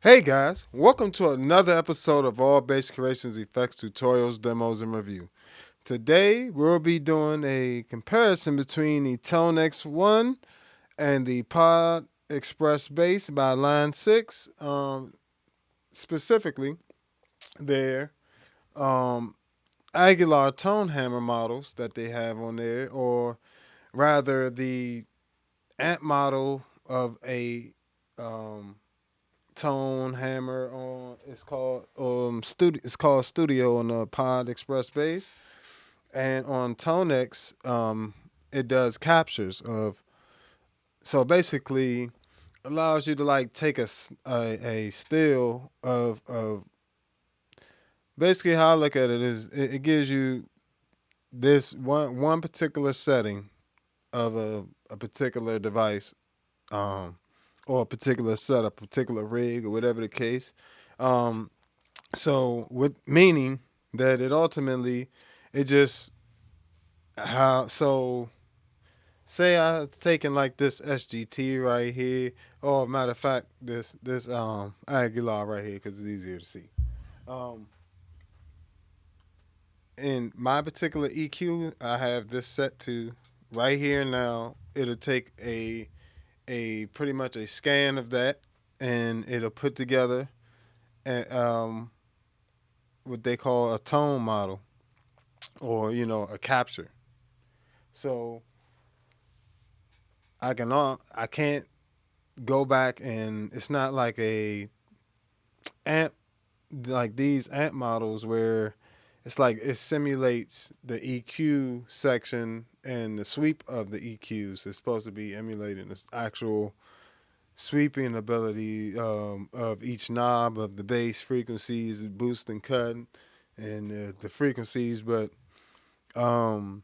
Hey guys, welcome to another episode of All Bass Creations Effects Tutorials, Demos, and Review. Today we'll be doing a comparison between the Tonex One and the Pod Express Bass by Line 6, specifically their Aguilar tone hammer models that they have on there, or rather the amp model of a um, tone hammer on it's called Studio on the Pod Express bass, and on Tonex it does captures of, so basically allows you to like take a still of basically how I look at it is it gives you this one particular setting of a particular device, um or a particular setup, particular rig, or whatever the case. Um, so with meaning that it ultimately it just how so say I taking like this SGT right here, or matter of fact this Aguilar right here because it's easier to see. Um, in my particular EQ, I have this set to right here now. It'll take a pretty much a scan of that, and it'll put together a, what they call a tone model, or a capture. So I can't go back, and it's not like a amp like these amp models where it's like it simulates the EQ section and the sweep of the EQs. It's supposed to be emulating the actual sweeping ability of each knob of the bass frequencies, boost and cut, and the frequencies. But um,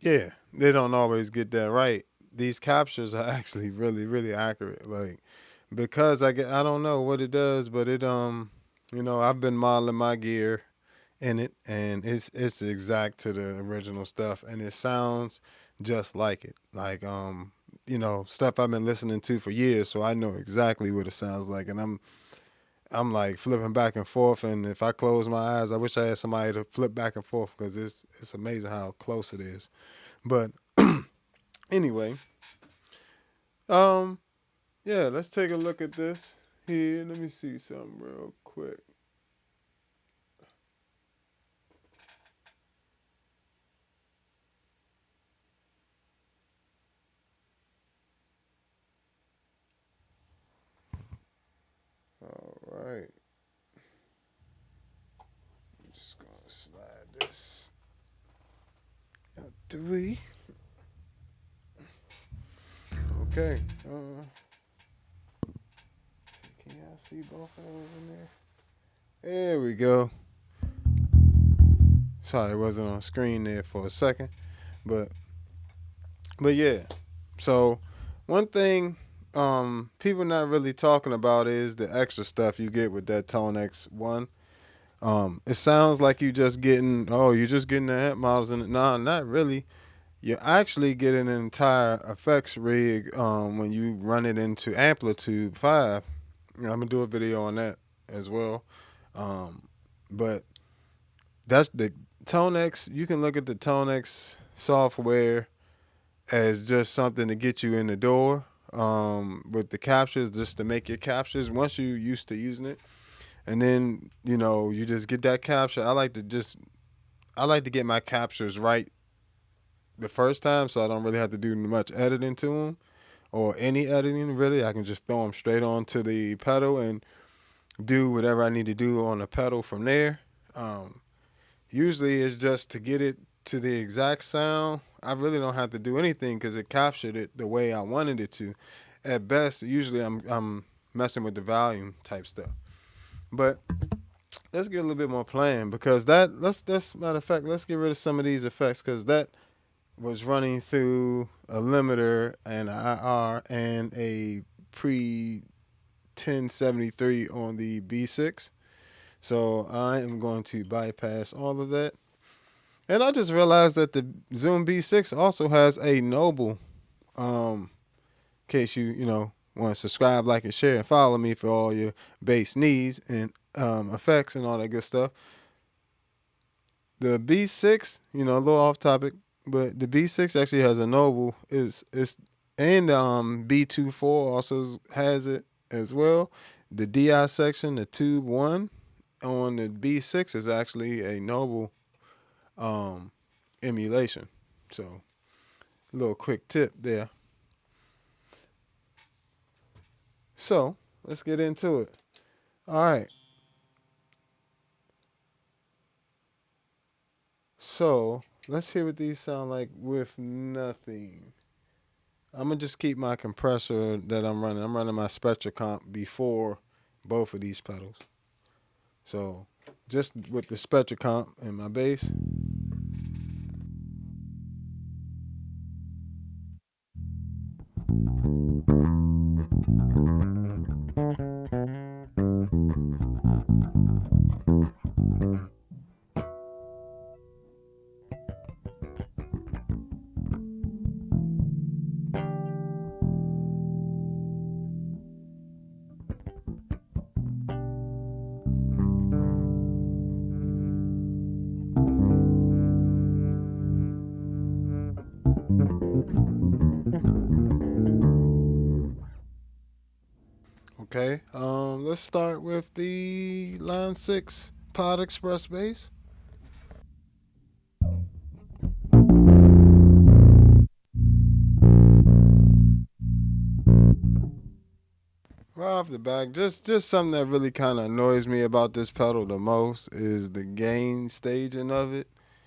yeah, they don't always get that right. These captures are actually really, really accurate. Like because I don't know what it does, but I've been modeling my gear in it, and it's exact to the original stuff, and it sounds just like it. Like stuff I've been listening to for years, so I know exactly what it sounds like, and I'm like flipping back and forth, and if I close my eyes, I wish I had somebody to flip back and forth because it's amazing how close it is. But anyway, um, yeah, let's take a look at this here. Let me see something real quick. All right, I'm just gonna slide this out the way. Okay. Can y'all see both of those in there? There we go. Sorry, it wasn't on screen there for a second, but yeah. So one thing people not really talking about is the extra stuff you get with that Tonex One. It sounds like you're just getting the amp models in it. Nah, not really. You actually get an entire effects rig when you run it into Amplitude 5. I'm gonna do a video on that as well. But that's the Tonex. You can look at the Tonex software as just something to get you in the door with the captures, just to make your captures once you used to using it, and then you just get that capture. I like to get my captures right the first time, so I don't really have to do much editing to them or any editing really. I can just throw them straight onto the pedal and do whatever I need to do on the pedal from there. Um, Usually it's just to get it to the exact sound. I really don't have to do anything because it captured it the way I wanted it to. At best, usually I'm messing with the volume type stuff. But let's get a little bit more playing, because let's matter of fact, let's get rid of some of these effects, because that was running through a limiter and IR and a pre 1073 on the B6. So I am going to bypass all of that. And I just realized that the Zoom B6 also has a Noble, in case you Want to subscribe, like, and share, and follow me for all your bass needs and effects and all that good stuff. The B6, a little off topic, but the B6 actually has a Noble. It's and B24 also has it as well. The DI section, the Tube One on the B6 is actually a Noble emulation. So, a little quick tip there. So, let's get into it. All right. So, let's hear what these sound like with nothing. I'm going to just keep my compressor that I'm running. I'm running my Spectra comp before both of these pedals. So, just with the Spectra comp and my bass. Okay, let's start with the Line 6 Pod Express bass. Right off the back, just something that really kind of annoys me about this pedal the most is the gain staging of it.